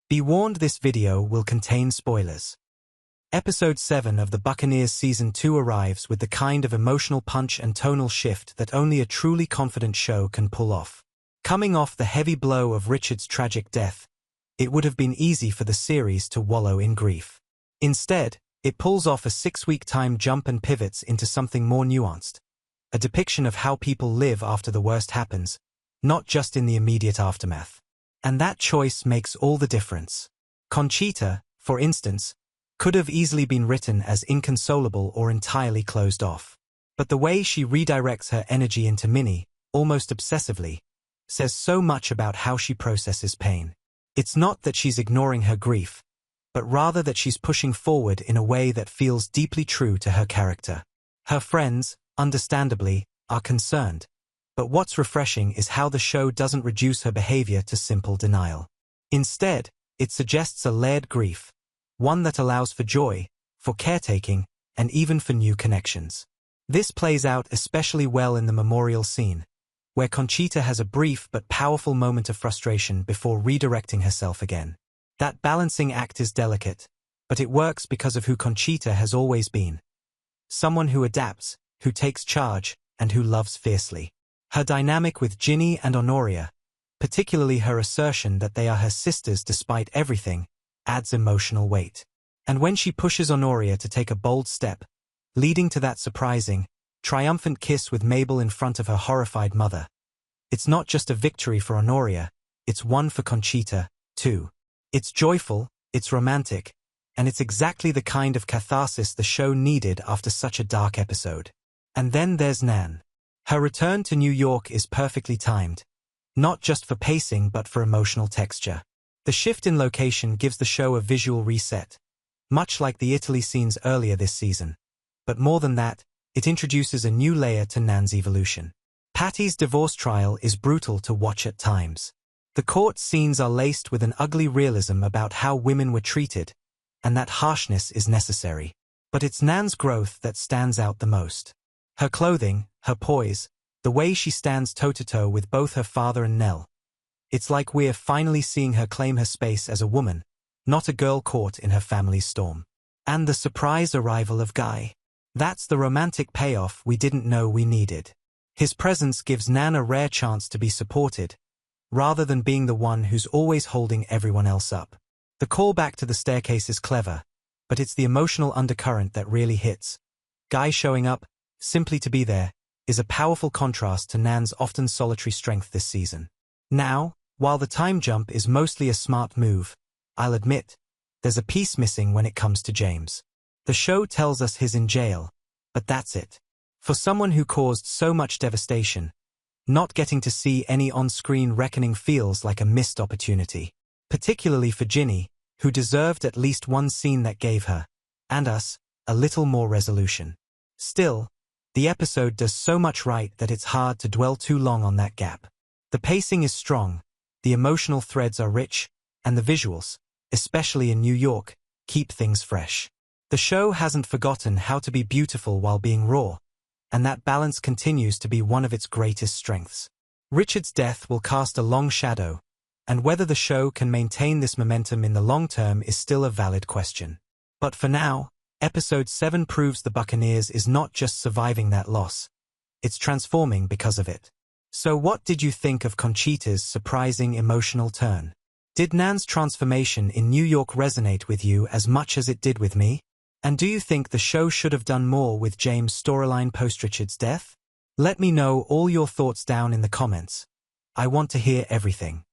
Be warned, this video will contain spoilers. Episode 7 of the Buccaneers Season 2 arrives with the kind of emotional punch and tonal shift that only a truly confident show can pull off. Coming off the heavy blow of Richard's tragic death, it would have been easy for the series to wallow in grief. Instead, it pulls off a 6-week time jump and pivots into something more nuanced. A depiction of how people live after the worst happens, not just in the immediate aftermath. And that choice makes all the difference. Conchita, for instance, could have easily been written as inconsolable or entirely closed off. But the way she redirects her energy into Minnie, almost obsessively, says so much about how she processes pain. It's not that she's ignoring her grief, but rather that she's pushing forward in a way that feels deeply true to her character. Her friends, understandably, are concerned, but what's refreshing is how the show doesn't reduce her behavior to simple denial. Instead, it suggests a layered grief, one that allows for joy, for caretaking, and even for new connections. This plays out especially well in the memorial scene, where Conchita has a brief but powerful moment of frustration before redirecting herself again. That balancing act is delicate, but it works because of who Conchita has always been. Someone who adapts, who takes charge, and who loves fiercely. Her dynamic with Ginny and Honoria, particularly her assertion that they are her sisters despite everything, adds emotional weight. And when she pushes Honoria to take a bold step, leading to that surprising, triumphant kiss with Mabel in front of her horrified mother, it's not just a victory for Honoria, it's one for Conchita, too. It's joyful, it's romantic, and it's exactly the kind of catharsis the show needed after such a dark episode. And then there's Nan. Her return to New York is perfectly timed, not just for pacing but for emotional texture. The shift in location gives the show a visual reset, much like the Italy scenes earlier this season. But more than that, it introduces a new layer to Nan's evolution. Patty's divorce trial is brutal to watch at times. The court scenes are laced with an ugly realism about how women were treated, and that harshness is necessary. But it's Nan's growth that stands out the most. Her clothing, her poise, the way she stands toe-to-toe with both her father and Nell. It's like we're finally seeing her claim her space as a woman, not a girl caught in her family's storm. And the surprise arrival of Guy. That's the romantic payoff we didn't know we needed. His presence gives Nan a rare chance to be supported, rather than being the one who's always holding everyone else up. The callback to the staircase is clever, but it's the emotional undercurrent that really hits. Guy showing up, simply to be there, is a powerful contrast to Nan's often solitary strength this season. Now, while the time jump is mostly a smart move, I'll admit, there's a piece missing when it comes to James. The show tells us he's in jail, but that's it. For someone who caused so much devastation, not getting to see any on-screen reckoning feels like a missed opportunity. Particularly for Ginny, who deserved at least one scene that gave her, and us, a little more resolution. Still, the episode does so much right that it's hard to dwell too long on that gap. The pacing is strong, the emotional threads are rich, and the visuals, especially in New York, keep things fresh. The show hasn't forgotten how to be beautiful while being raw, and that balance continues to be one of its greatest strengths. Richard's death will cast a long shadow, and whether the show can maintain this momentum in the long term is still a valid question. But for now, Episode 7 proves the Buccaneers is not just surviving that loss, it's transforming because of it. So what did you think of Conchita's surprising emotional turn? Did Nan's transformation in New York resonate with you as much as it did with me? And do you think the show should have done more with James' storyline post-Richard's death? Let me know all your thoughts down in the comments. I want to hear everything.